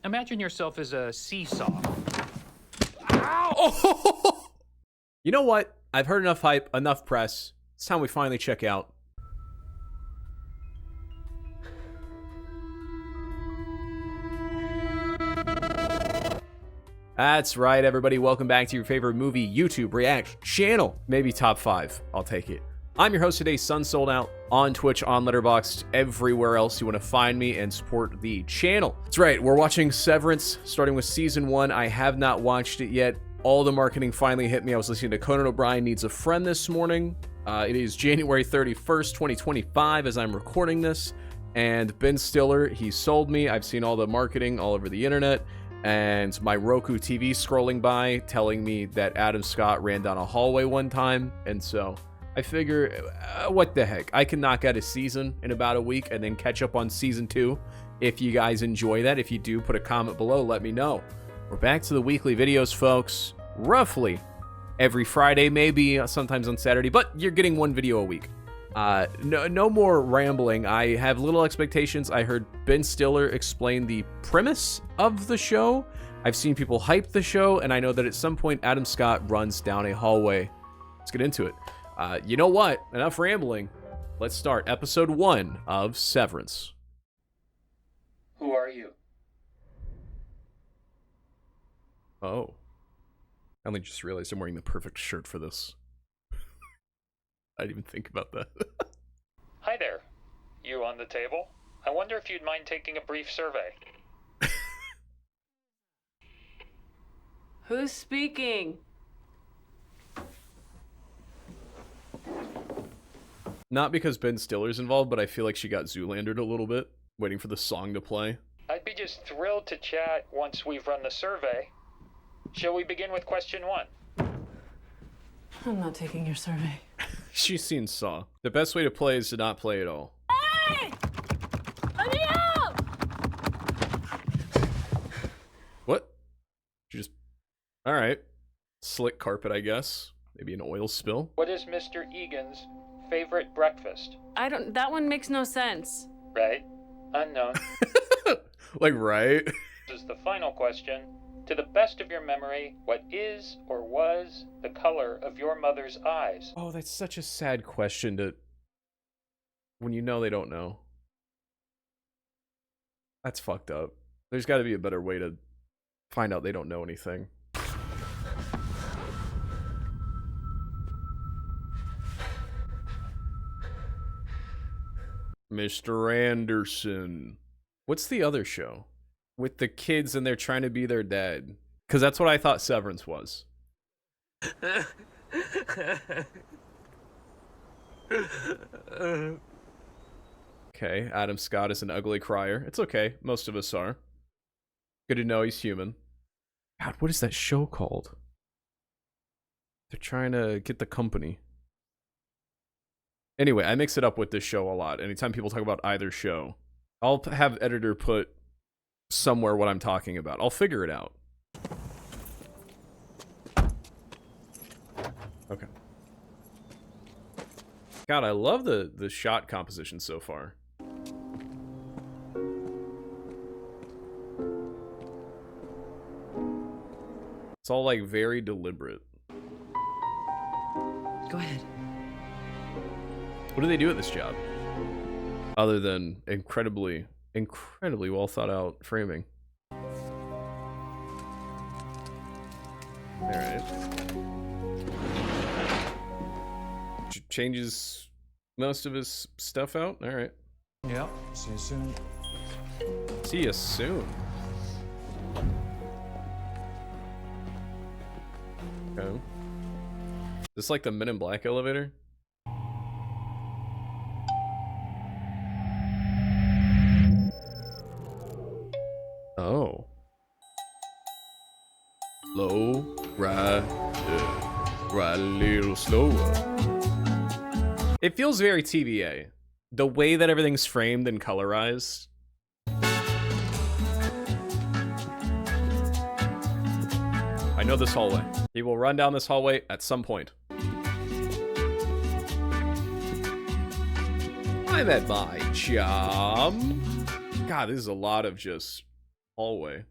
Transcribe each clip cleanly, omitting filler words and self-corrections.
Imagine yourself as a seesaw. Ow! Oh! You know what? I've heard enough hype, enough press. It's time we finally check out. That's right, everybody. Welcome back to your favorite movie YouTube react channel. Maybe top 5. I'll take it. I'm your host today, Sun Sold Out, on Twitch, on Letterboxd, everywhere else you want to find me and support the channel. That's right, we're watching Severance, starting with Season 1. I have not watched it yet. All the marketing finally hit me. I was listening to Conan O'Brien Needs a Friend this morning. It is January 31st, 2025 as I'm recording this. And Ben Stiller, he sold me. I've seen all the marketing all over the internet. And my Roku TV scrolling by telling me that Adam Scott ran down a hallway one time. And so I figure, what the heck? I can knock out a season in about a week and then catch up on Season 2. If you guys enjoy that, if you do, put a comment below, let me know. We're back to the weekly videos, folks. Roughly every Friday, maybe sometimes on Saturday, but you're getting one video a week. No more rambling. I have little expectations. I heard Ben Stiller explain the premise of the show. I've seen people hype the show, and I know that at some point Adam Scott runs down a hallway. Let's get into it. You know what? Enough rambling. Let's start episode 1 of Severance. Who are you? Oh. I only just realized I'm wearing the perfect shirt for this. I didn't even think about that. Hi there. You on the table? I wonder if you'd mind taking a brief survey. Who's speaking? Not because Ben Stiller's involved, but I feel like she got Zoolandered a little bit, waiting for the song to play. I'd be just thrilled to chat once we've run the survey. Shall we begin with question 1? I'm not taking your survey. She's seen Saw. The best way to play is to not play at all. Hey! Let me out! What? She just... Alright. Slick carpet, I guess. Maybe an oil spill. What is Mr. Egan's favorite breakfast? That one makes no sense. Right? Unknown. Like, right? This is the final question. To the best of your memory, what is or was the color of your mother's eyes? Oh, that's such a sad question to... When you know they don't know. That's fucked up. There's got to be a better way to find out they don't know anything. Mr. Anderson. What's the other show? With the kids and they're trying to be their dad. Because that's what I thought Severance was. Okay, Adam Scott is an ugly crier. It's okay, most of us are. Good to know he's human. God, what is that show called? They're trying to get the company. Anyway, I mix it up with this show a lot. Anytime people talk about either show, I'll have editor put somewhere what I'm talking about. I'll figure it out. Okay. God, I love the shot composition so far. It's all like very deliberate. Go ahead. What do they do at this job? Other than incredibly well thought out framing. Alright. Changes most of his stuff out? Alright. Yep, see you soon. See you soon. Okay. Is this like the Men in Black elevator? Oh. Slow, ride a little slower. It feels very TVA. The way that everything's framed and colorized. I know this hallway. He will run down this hallway at some point. I'm at my job. God, this is a lot of just hallway.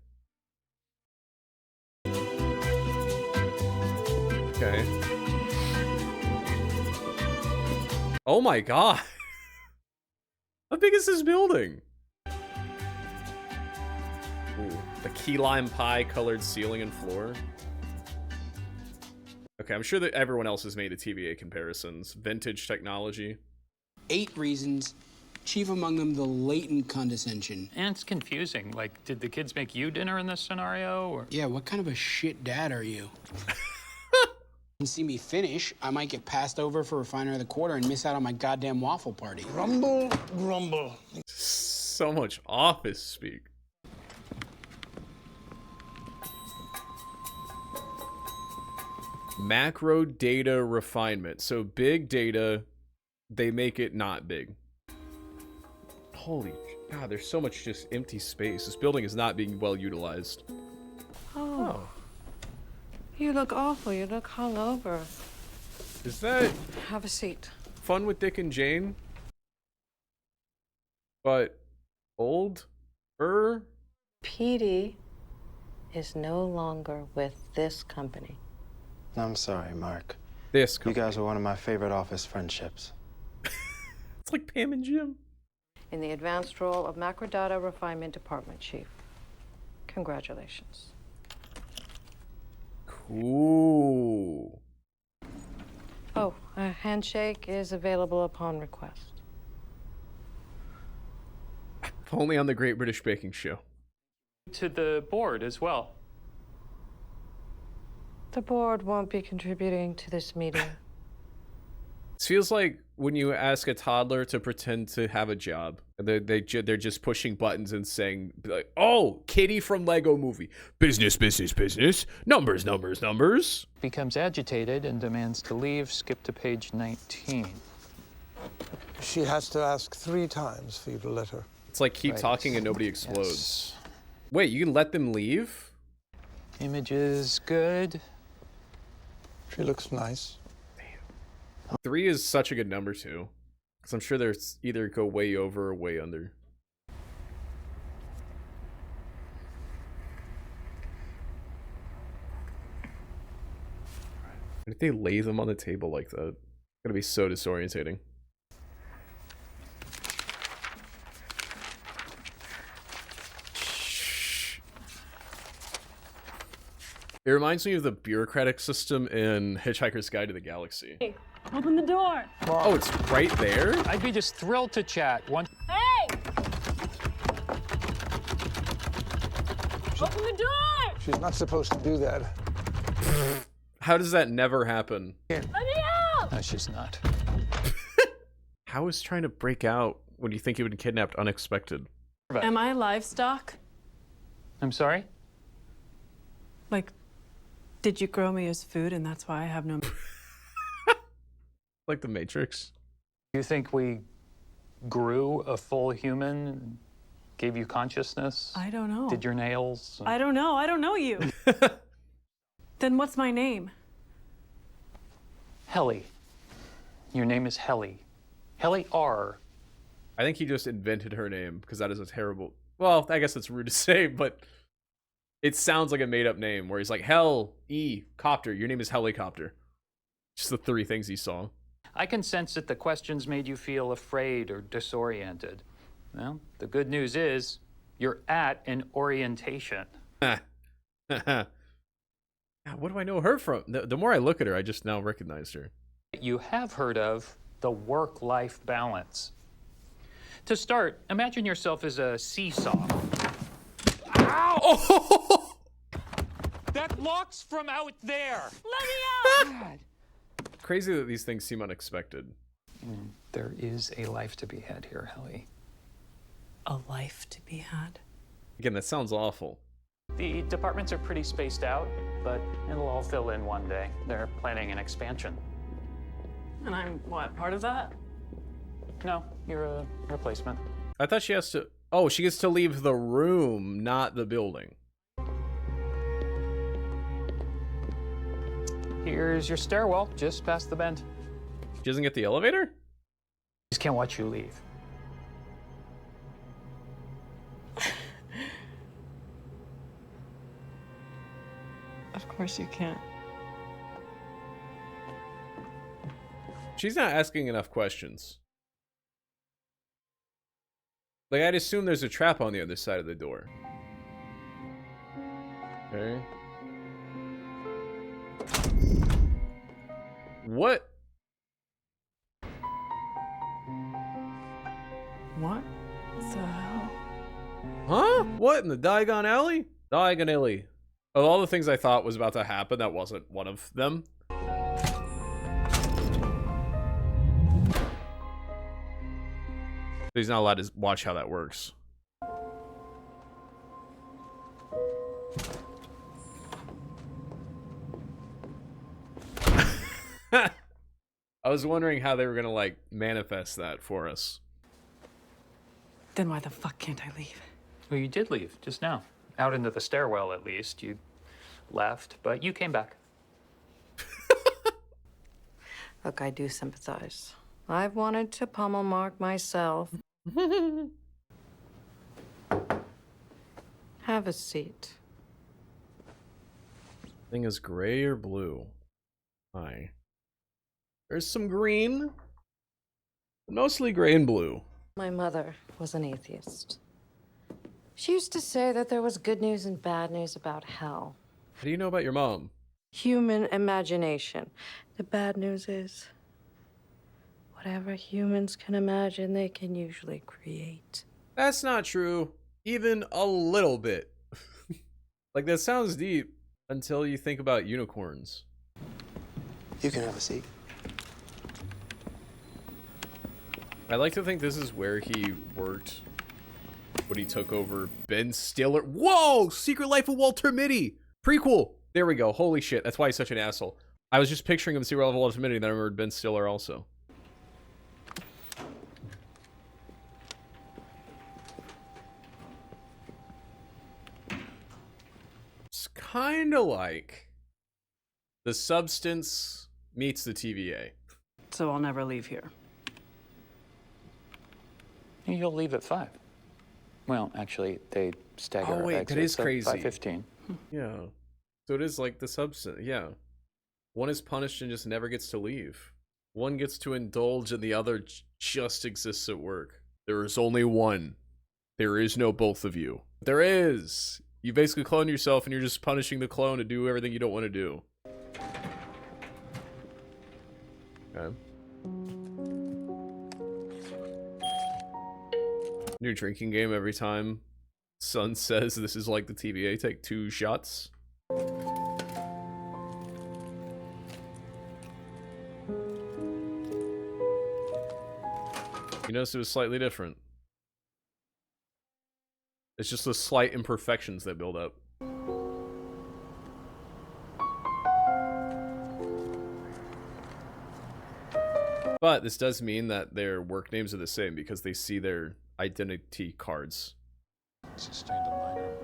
Okay. Oh my god. How big is this building? Ooh, the key lime pie colored ceiling and floor. Okay, I'm sure that everyone else has made a TVA comparisons. Vintage technology. 8 reasons, chief among them the latent condescension. And it's confusing. Like, did the kids make you dinner in this scenario, or? Yeah, what kind of a shit dad are you? You see me finish, I might get passed over for refiner of the quarter and miss out on my goddamn waffle party. Grumble, grumble. So much office speak. Macro data refinement. So big data, they make it not big. Holy God, there's so much just empty space. This building is not being well utilized. Oh. You look awful. You look hungover. Is that Have a seat. Fun with Dick and Jane? But old? Petey is no longer with this company. I'm sorry, Mark. This You company. guys are one of my favorite office friendships. It's like Pam and Jim. In the advanced role of Macrodata Refinement Department Chief. Congratulations. Cool. Oh, a handshake is available upon request. Only on the Great British Baking Show. To the board as well. The board won't be contributing to this meeting. This feels like when you ask a toddler to pretend to have a job. They're just pushing buttons and saying, like, oh, Kitty from Lego Movie. Business, business, business. Numbers, numbers, numbers. Becomes agitated and demands to leave. Skip to page 19. She has to ask 3 times for you to let her. It's like keep Right. talking and nobody explodes. Yes. Wait, you can let them leave? Image is good. She looks nice. 3 is such a good number too. Because I'm sure there's either go way over or way under. Why did they lay them on the table like that? It's gonna be so disorientating. It reminds me of the bureaucratic system in Hitchhiker's Guide to the Galaxy. Hey, open the door. Oh, it's right there? I'd be just thrilled to chat. One. Hey! Open the door! She's not supposed to do that. How does that never happen? Let me out! No, she's not. How is trying to break out when you think he would be kidnapped unexpected? Am I livestock? I'm sorry? Like, did you grow me as food and that's why I have no... Like the Matrix? You think we grew a full human, gave you consciousness? I don't know. Did your nails? I don't know. I don't know you. Then what's my name? Helly. Your name is Helly. Helly R. I think he just invented her name because that is a terrible... Well, I guess it's rude to say, but it sounds like a made-up name where he's like, Hell, E, Copter. Your name is Helicopter. Just the 3 things he saw. I can sense that the questions made you feel afraid or disoriented. Well, the good news is you're at an orientation. God, what do I know her from? The more I look at her, I just now recognized her. You have heard of the work-life balance. To start, imagine yourself as a seesaw. Ow! Oh! That locks from out there. Let me out! Crazy that these things seem unexpected. There is a life to be had here, Helly. A life to be had. Again, that sounds awful. The departments are pretty spaced out, but it'll all fill in one day. They're planning an expansion. And I'm, what, part of that? No, you're a replacement. I thought she has to... Oh, she gets to leave the room, not the building. Here's your stairwell, just past the bend. She doesn't get the elevator? Just can't watch you leave. Of course you can't. She's not asking enough questions. Like, I'd assume there's a trap on the other side of the door. Okay. What? What the hell? Huh? What, in the Diagon Alley? Diagon Alley. Of all the things I thought was about to happen, that wasn't one of them. He's not allowed to watch how that works. I was wondering how they were gonna, like, manifest that for us. Then why the fuck can't I leave? Well, you did leave just now. Out into the stairwell, at least. You left, but you came back. Look, I do sympathize. I've wanted to pummel Mark myself. Have a seat. Thing is gray or blue? Hi. There's some green. Mostly gray and blue. My mother was an atheist. She used to say that there was good news and bad news about hell. How do you know about your mom? Human imagination. The bad news is, whatever humans can imagine, they can usually create. That's not true. Even a little bit. Like, that sounds deep until you think about unicorns. You can have a seat. I like to think this is where he worked when he took over Ben Stiller. Whoa! Secret Life of Walter Mitty! Prequel! There we go. Holy shit. That's why he's such an asshole. I was just picturing him Secret Life of Walter Mitty, and then I remembered Ben Stiller also. It's kind of like the Substance meets the TVA. So I'll never leave here. You'll leave at 5. Well, actually, they stagger Oh, wait, that exits, is so crazy. 5:15. Yeah. So it is like the Substance. Yeah. One is punished and just never gets to leave. One gets to indulge and the other just exists at work. There is only one. There is no both of you. There is. You basically clone yourself and you're just punishing the clone to do everything you don't want to do. Okay. New drinking game every time Sun says this is like the TVA. Take 2 shots. You notice it was slightly different. It's just the slight imperfections that build up. But this does mean that their work names are the same because they see their identity cards. Sustained a minor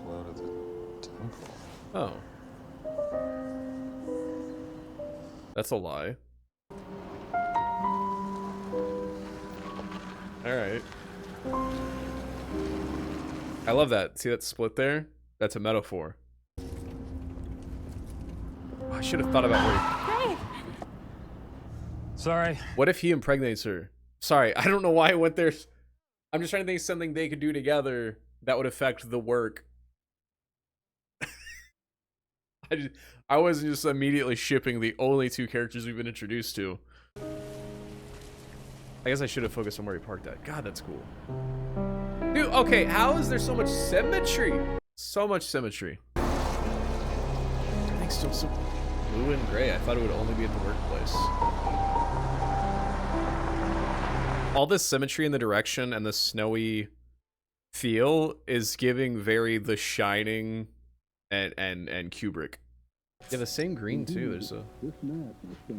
blow to the temple. Oh. That's a lie. Alright. I love that. See that split there? That's a metaphor. Oh, I should have thought about where... Sorry. What if he impregnates her? Sorry, I don't know why I went there. I'm just trying to think of something they could do together that would affect the work. I wasn't just immediately shipping the only 2 characters we've been introduced to. I guess I should have focused on where he parked at. God, that's cool. Dude, okay, how is there so much symmetry? So much symmetry. Everything's still so blue and gray. I thought it would only be at the workplace. All this symmetry in the direction and the snowy feel is giving very The Shining and Kubrick. Yeah, the same green too. There's a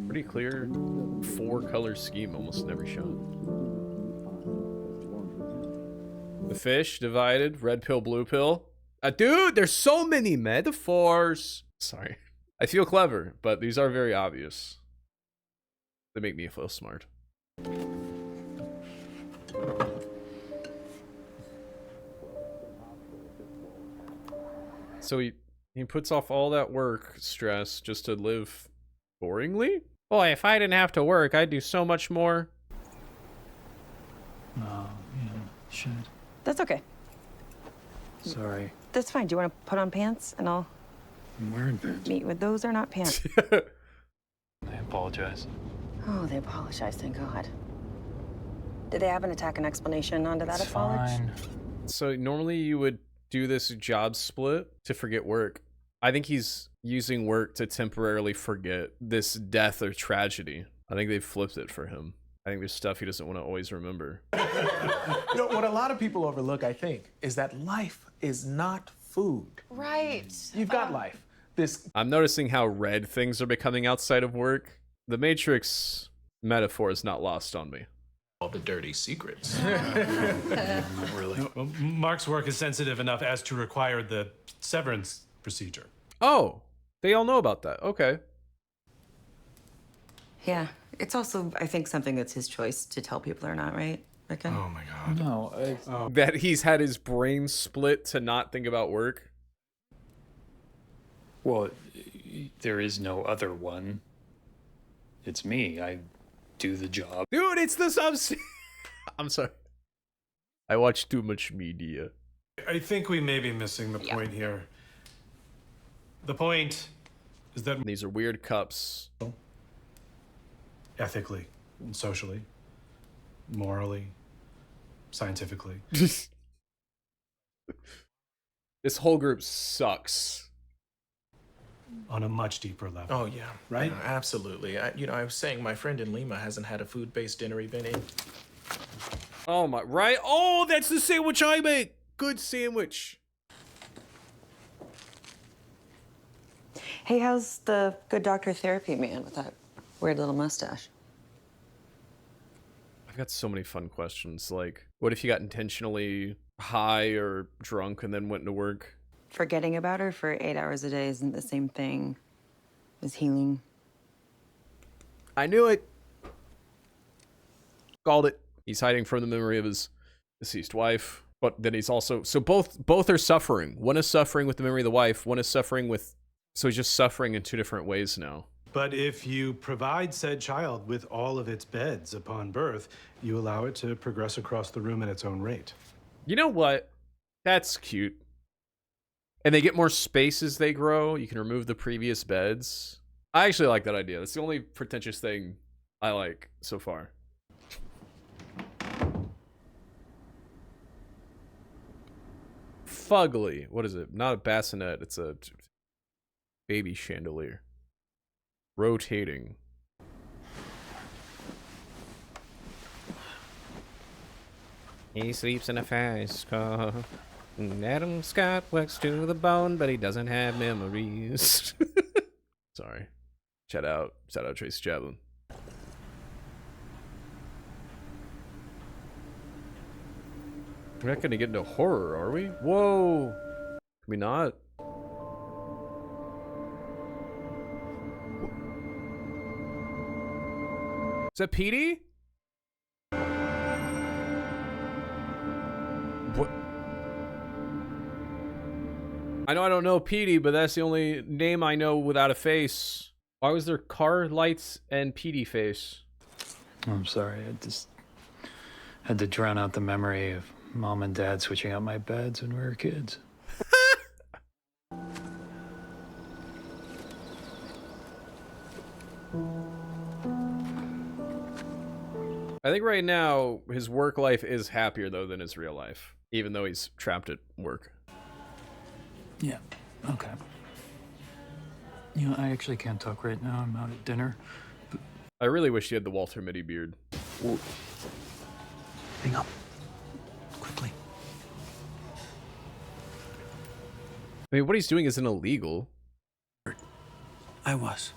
pretty clear 4-color scheme almost in every shot. The fish divided, red pill, blue pill. Dude, there's so many metaphors. Sorry. I feel clever, but these are very obvious. They make me feel smart. So he puts off all that work stress just to live boringly? Boy, if I didn't have to work, I'd do so much more. Oh, yeah, shit. That's okay. Sorry. That's fine. Do you want to put on pants and I'll I'm wearing pants. meet with those are not pants. I apologize. Oh, they apologize, thank God. Did they have an attack and explanation onto that It's apology? fine. So normally you would do this job split to forget work. I think he's using work to temporarily forget this death or tragedy. I think they've flipped it for him. I think there's stuff he doesn't want to always remember. You know, what a lot of people overlook, I think, is that life is not food. Right. You've got life. This I'm noticing how red things are becoming outside of work. The Matrix metaphor is not lost on me. all the dirty secrets. Really? Mark's work is sensitive enough as to require the severance procedure. Oh, they all know about that. Okay. Yeah. It's also, I think, something that's his choice to tell people or not, right? Reckon? Oh my God. No. That he's had his brain split to not think about work. Well, there is no other one. It's me. I do the job. Dude, it's the Substance. I'm sorry. I watch too much media. I think we may be missing the point here. The point is that These are weird cups. ethically, socially, morally, scientifically. This whole group sucks. On a much deeper level. Oh, yeah. Right? Yeah, absolutely. I was saying my friend in Lima hasn't had a food-based dinner event in... Oh my, right? Oh, that's the sandwich I make. Good sandwich. Hey, how's the good doctor therapy man with that weird little mustache? I've got so many fun questions. Like, what if you got intentionally high or drunk and then went into work? Forgetting about her for 8 hours a day isn't the same thing as healing. I knew it. Called it. He's hiding from the memory of his deceased wife, but then he's also, so both are suffering. One is suffering with the memory of the wife. One is suffering with, so he's just suffering in two different ways now. But if you provide said child with all of its beds upon birth, you allow it to progress across the room at its own rate. You know what? That's cute. And they get more space as they grow. You can remove the previous beds. I actually like that idea. That's the only pretentious thing I like so far. Fugly. What is it? Not a bassinet. It's a baby chandelier. Rotating. He sleeps in a fast car. Adam Scott works to the bone, but he doesn't have memories. Sorry. Shout out Tracy Chapman. We're not gonna get into horror, are we? Whoa! Can we not? Is that Petey? What? I know I don't know Petey, but that's the only name I know without a face. Why was there car lights and Petey face? I'm sorry. I just had to drown out the memory of Mom and Dad switching out my beds when we were kids. I think right now his work life is happier though than his real life, even though he's trapped at work. Yeah, okay. You know, I actually can't talk right now. I'm out at dinner. But... I really wish he had the Walter Mitty beard. Ooh. Hang up. Quickly. I mean, what he's doing isn't illegal. I was.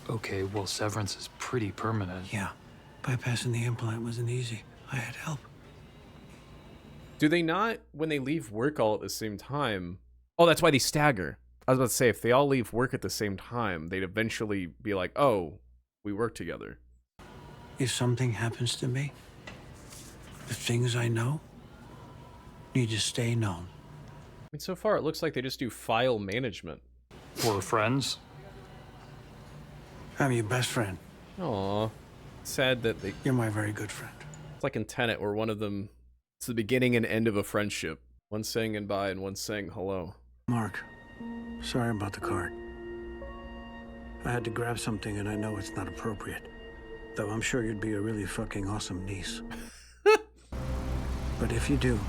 Okay, well, severance is pretty permanent. Yeah. Bypassing the implant wasn't easy. I had help. Do they not, when they leave work all at the same time? Oh, that's why they stagger. I was about to say, if they all leave work at the same time, they'd eventually be like, oh, we work together. If something happens to me, the things I know need to stay known. I mean, so far it looks like they just do file management. We're friends. I'm your best friend. Aw. Sad that they... You're my very good friend. It's like in Tenet where one of them... It's the beginning and end of a friendship. One saying goodbye and one saying hello. Mark, sorry about the card. I had to grab something and I know it's not appropriate. Though I'm sure you'd be a really fucking awesome niece. But if you do,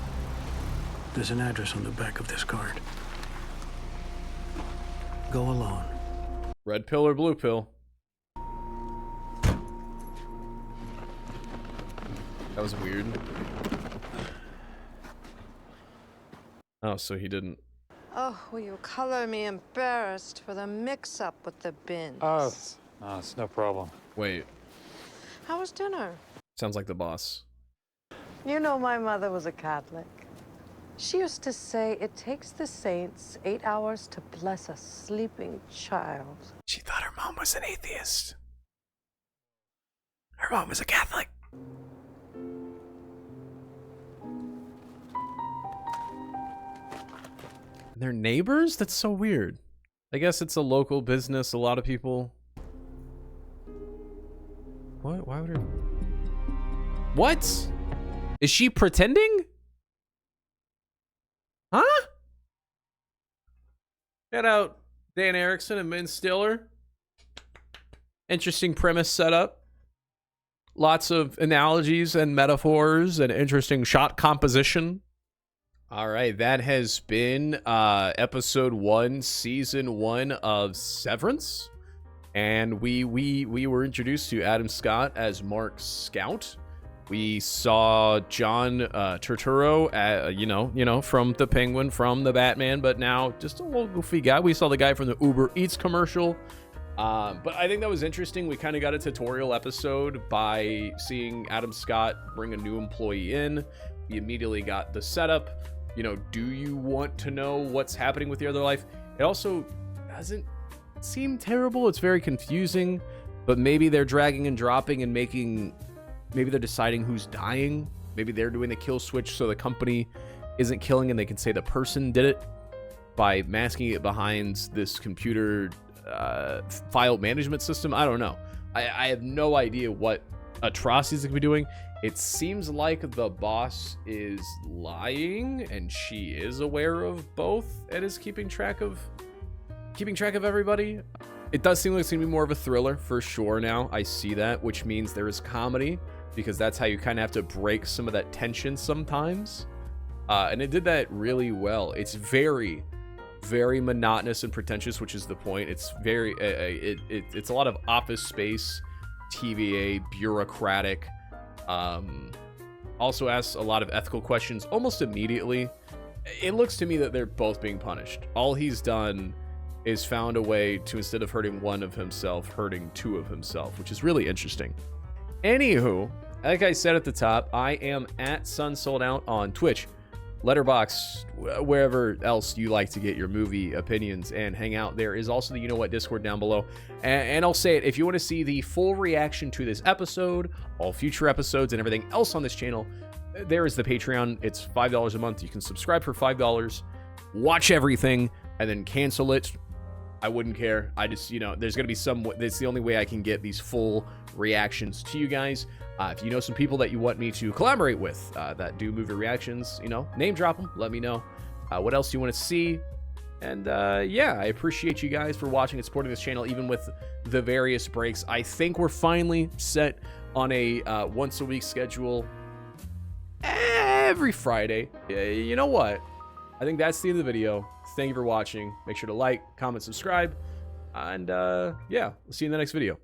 there's an address on the back of this card. Go alone. Red pill or blue pill? That was weird. Oh, so he didn't. Oh, will you color me embarrassed for the mix-up with the bins? Oh, no, it's no problem. Wait. How was dinner? Sounds like the boss. You know my mother was a Catholic. She used to say it takes the saints 8 hours to bless a sleeping child. She thought her mom was an atheist. Her mom was a Catholic. They're neighbors? That's so weird. I guess it's a local business. A lot of people... What? Why would her... What? Is she pretending? Huh? Shout out Dan Erickson and Ben Stiller. Interesting premise setup. Lots of analogies and metaphors and interesting shot composition. All right, that has been episode 1, season 1 of Severance. And we were introduced to Adam Scott as Mark Scout. We saw John Turturro, you know, from the Penguin, from the Batman, but now just a little goofy guy. We saw the guy from the Uber Eats commercial. But I think that was interesting. We kind of got a tutorial episode by seeing Adam Scott bring a new employee in. We immediately got the setup. You know, do you want to know what's happening with your other life? It also doesn't seem terrible. It's very confusing, but maybe they're dragging and dropping and making... Maybe they're deciding who's dying. Maybe they're doing the kill switch so the company isn't killing and they can say the person did it by masking it behind this computer file management system. I don't know. I have no idea what atrocities they could be doing. It seems like the boss is lying and she is aware of both and is keeping track of everybody. It does seem like it's gonna be more of a thriller for sure now. I see that, which means there is comedy, because that's how you kind of have to break some of that tension sometimes. And it did that really well. It's very, very monotonous and pretentious, which is the point. It's very, it's a lot of Office Space, TVA, bureaucratic. Also asks a lot of ethical questions almost immediately. It looks to me that they're both being punished. All he's done is found a way to, instead of hurting one of himself, hurting two of himself, which is really interesting. Anywho, like I said at the top, I am at SunSoldOut on Twitch, Letterboxd, wherever else you like to get your movie opinions and hang out. There is also the You Know What Discord down below. And I'll say it, if you want to see the full reaction to this episode, all future episodes, and everything else on this channel, there is the Patreon. It's $5 a month. You can subscribe for $5, watch everything, and then cancel it. I wouldn't care. I just, you know, there's going to be some, that's the only way I can get these full reactions to you guys. If you know some people that you want me to collaborate with that do movie reactions, you know, name drop them, let me know what else you want to see. And yeah, I appreciate you guys for watching and supporting this channel, even with the various breaks. I think we're finally set on a once a week schedule every Friday. You know what? I think that's the end of the video. Thank you for watching. Make sure to like, comment, subscribe, and yeah, we'll see you in the next video.